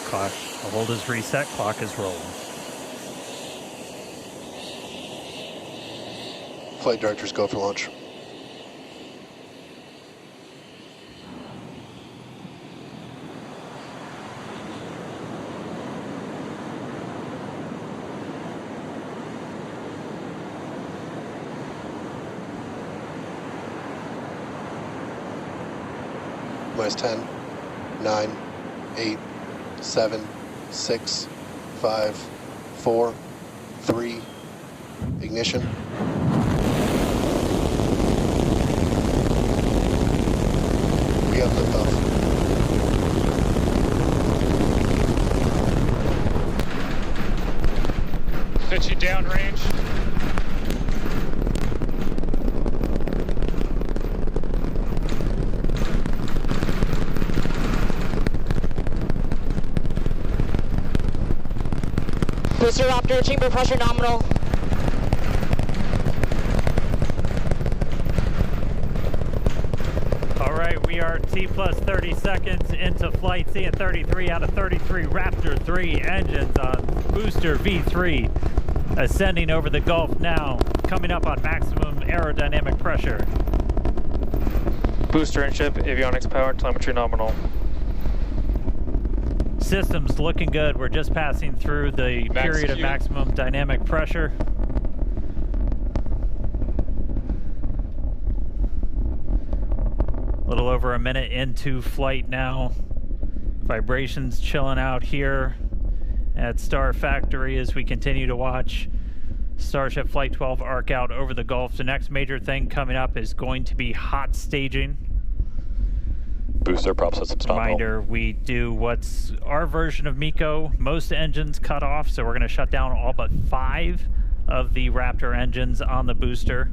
Clock, the hold is reset, clock is rolling. Flight directors go for launch. Minus 10, 9, 8, 7, 6, 5, 4, 3, ignition. We have liftoff. Pitching downrange. Booster Raptor, chamber pressure nominal. All right, we are T plus 30 seconds into flight, seeing 33 out of 33 Raptor 3 engines on booster V3, ascending over the Gulf now, coming up on maximum aerodynamic pressure. Booster and ship, avionics power, telemetry nominal. Systems looking good. We're just passing through the period of maximum dynamic pressure. A little over a minute into flight now. Vibrations chilling out here at Star Factory as we continue to watch Starship Flight 12 arc out over the Gulf. The next major thing coming up is going to be hot staging. Booster prop systems Reminder, we do what's our version of MECO. Most engines cut off, so we're going to shut down all but 5 of the Raptor engines on the booster.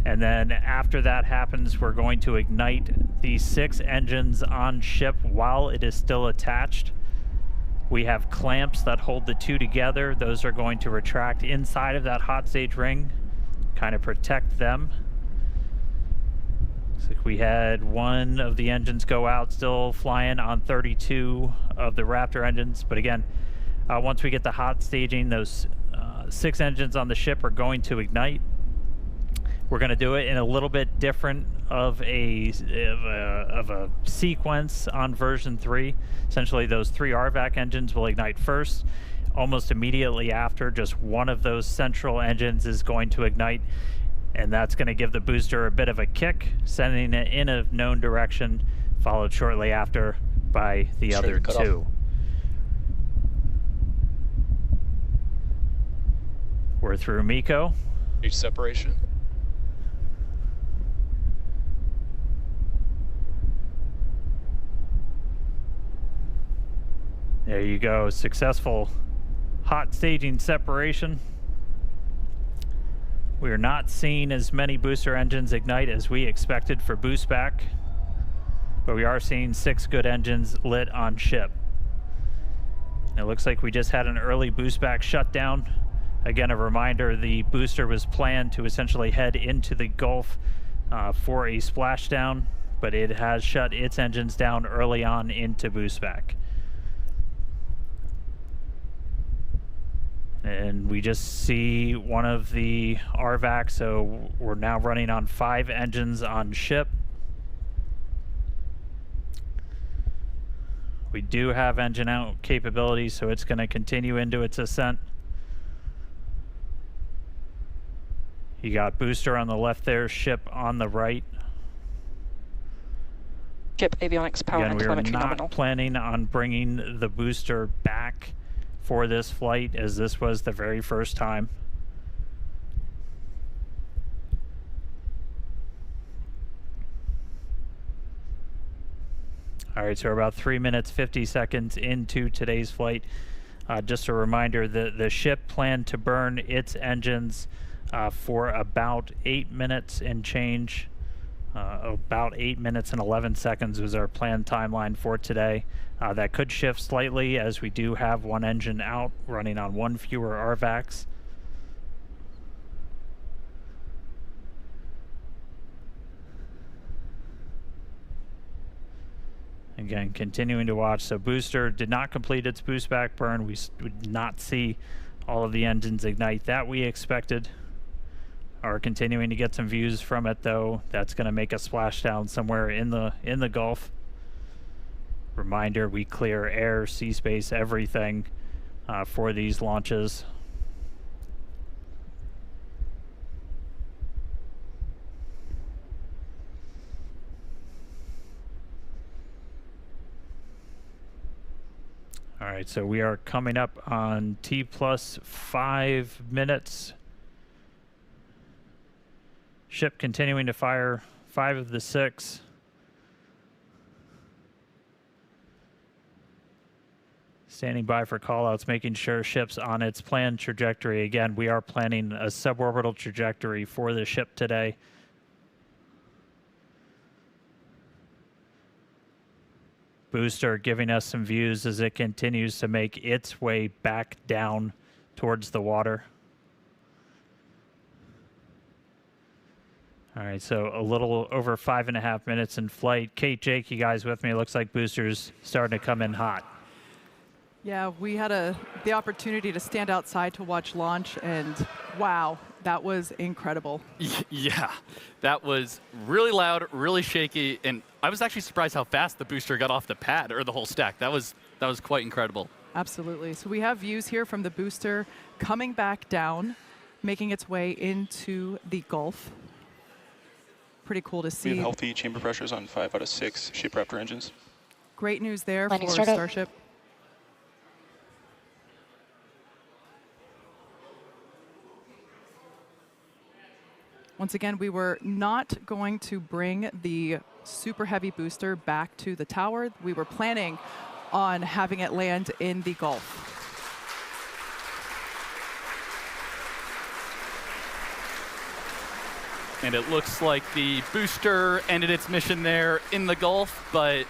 And then after that happens, we're going to ignite the 6 engines on ship while it is still attached. We have clamps that hold the 2 together. Those are going to retract inside of that hot stage ring, kind of protect them. Looks like we had one of the engines go out, still flying on 32 of the Raptor engines. But again, once we get the hot staging, those 6 engines on the ship are going to ignite. We're going to do it in a little bit different of a sequence on version 3. Essentially, those 3 RVAC engines will ignite first. Almost immediately after, just one of those central engines is going to ignite, and that's going to give the booster a bit of a kick, sending it in a known direction, followed shortly after by the other 2. We're through MECO. Each separation. There you go, successful hot staging separation. We are not seeing as many booster engines ignite as we expected for boost back, but we are seeing 6 good engines lit on ship. It looks like we just had an early boost back shutdown. Again, a reminder, the booster was planned to essentially head into the Gulf for a splashdown, but it has shut its engines down early on into boost back. And we just see one of the RVAC, so we're now running on 5 engines on ship. We do have engine out capability, so it's going to continue into its ascent. You got booster on the left there, ship on the right. Ship, avionics power, and telemetry nominal. We're not planning on bringing the booster back for this flight, as this was the very first time. All right, so we're about 3 minutes, 50 seconds into today's flight. Just a reminder that the ship planned to burn its engines for about 8 minutes and change. About 8 minutes and 11 seconds was our planned timeline for today. That could shift slightly as we do have one engine out running on 1 fewer RVACs. Again, continuing to watch. So booster did not complete its boost back burn. We did not see all of the engines ignite that we expected. Are continuing to get some views from it though. That's going to make a splashdown somewhere in the Gulf. Reminder, we clear air, sea space, everything for these launches. All right, so we are coming up on T plus 5 minutes. Ship continuing to fire 5 of the 6. Standing by for callouts, making sure ship's on its planned trajectory. Again, we are planning a suborbital trajectory for the ship today. Booster giving us some views as it continues to make its way back down towards the water. All right, so a little over 5.5 minutes in flight. Kate, Jake, you guys with me? It looks like booster's starting to come in hot. Yeah, we had the opportunity to stand outside to watch launch, and wow, that was incredible. Yeah, that was really loud, really shaky, and I was actually surprised how fast the booster got off the pad, or the whole stack. That was quite incredible. Absolutely. So we have views here from the booster coming back down, making its way into the Gulf. Pretty cool to see. We have healthy chamber pressures on 5 out of 6 Ship Raptor engines. Great news there Landing for startup. Starship. Once again, we were not going to bring the super heavy booster back to the tower. We were planning on having it land in the Gulf. And it looks like the booster ended its mission there in the Gulf, but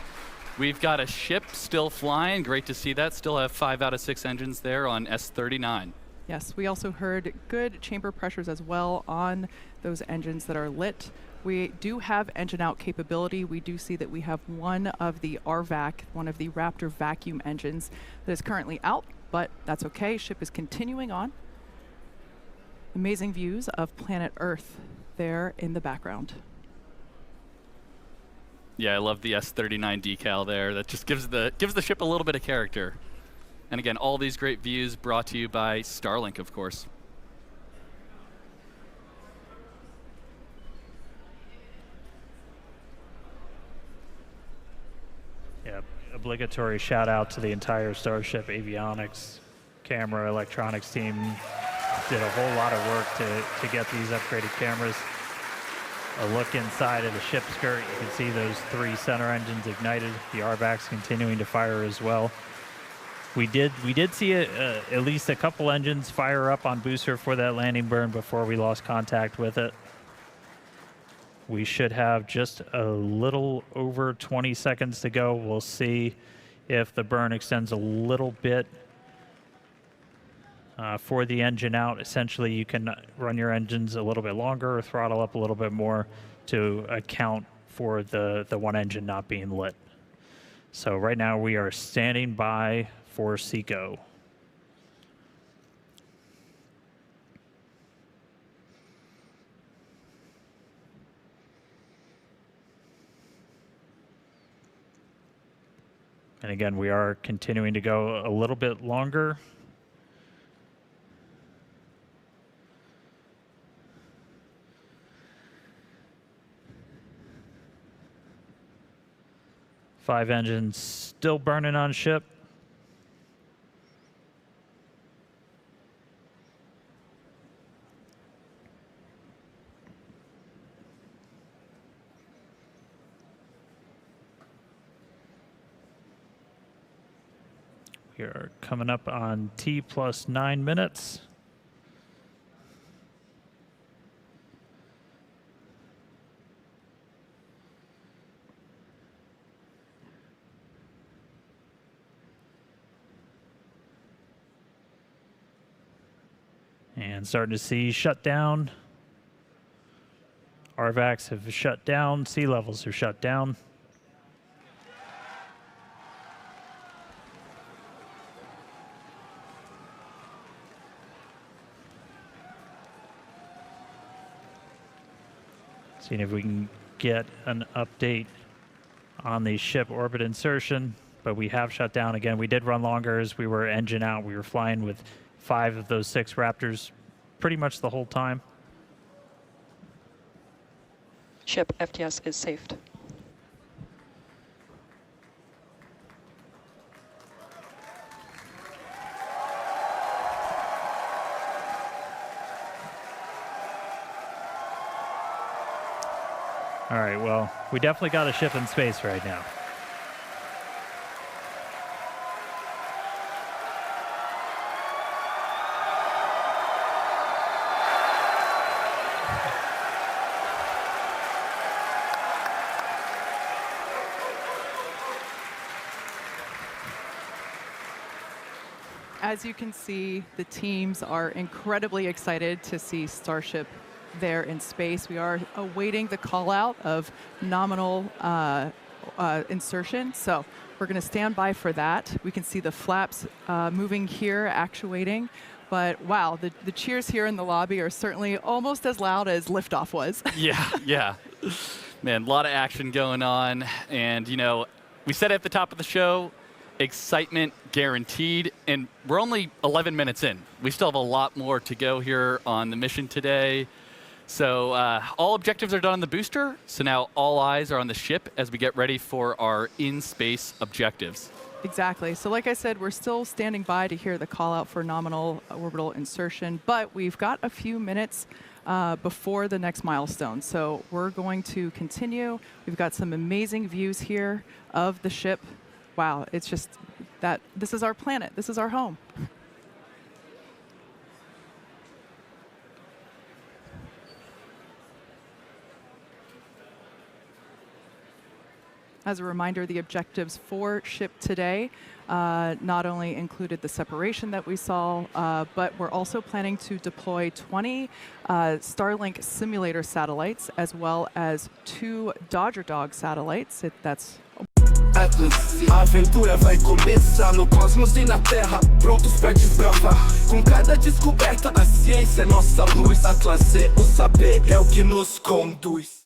we've got a ship still flying. Great to see that. Still have 5 out of 6 engines there on S39. Yes, we also heard good chamber pressures as well on those engines that are lit. We do have engine out capability. We do see that we have one of the RVAC, one of the Raptor vacuum engines that is currently out, but that's okay. Ship is continuing on. Amazing views of planet Earth there in the background. Yeah, I love the S39 decal there. That just gives the ship a little bit of character. And again, all these great views brought to you by Starlink, of course. Yeah, obligatory shout out to the entire Starship avionics, camera, electronics team. Did a whole lot of work to get these upgraded cameras. A look inside of the ship skirt, you can see those 3 center engines ignited. The RVAC's continuing to fire as well. We did see at least a couple engines fire up on booster for that landing burn before we lost contact with it. We should have just a little over 20 seconds to go. We'll see if the burn extends a little bit for the engine out. Essentially, you can run your engines a little bit longer or throttle up a little bit more to account for the one engine not being lit. So right now we are standing by for SECO. And again, we are continuing to go a little bit longer. Five engines still burning on ship. We are coming up on T plus 9 minutes. And starting to see shutdown. RVACs have shut down. Sea levels are shut down. Seeing if we can get an update on the ship orbit insertion, but we have shut down again. We did run longer as we were engine out. We were flying with 5 of those 6 Raptors pretty much the whole time. Ship FTS is safed. All right, well, we definitely got a ship in space right now. As you can see, the teams are incredibly excited to see Starship there in space. We are awaiting the call out of nominal insertion, so we're going to stand by for that. We can see the flaps moving here, actuating, but wow, the cheers here in the lobby are certainly almost as loud as liftoff was. Yeah. Man, a lot of action going on, and you know, we said at the top of the show, excitement guaranteed, and we're only 11 minutes in. We still have a lot more to go here on the mission today. So all objectives are done on the booster, so now all eyes are on the ship as we get ready for our in-space objectives. Exactly. So like I said, we're still standing by to hear the call out for nominal orbital insertion, but we've got a few minutes before the next milestone. So we're going to continue. We've got some amazing views here of the ship. Wow, it's just that this is our planet. This is our home. As a reminder, the objectives for ship today not only included the separation that we saw, but we're also planning to deploy 20 Starlink simulator satellites, as well as 2 Dodger Dog satellites. That's Atlas, a aventura vai começar no cosmos e na Terra, prontos pra desbravar. Com cada descoberta, a ciência é nossa luz. Atlas, o saber é o que nos conduz.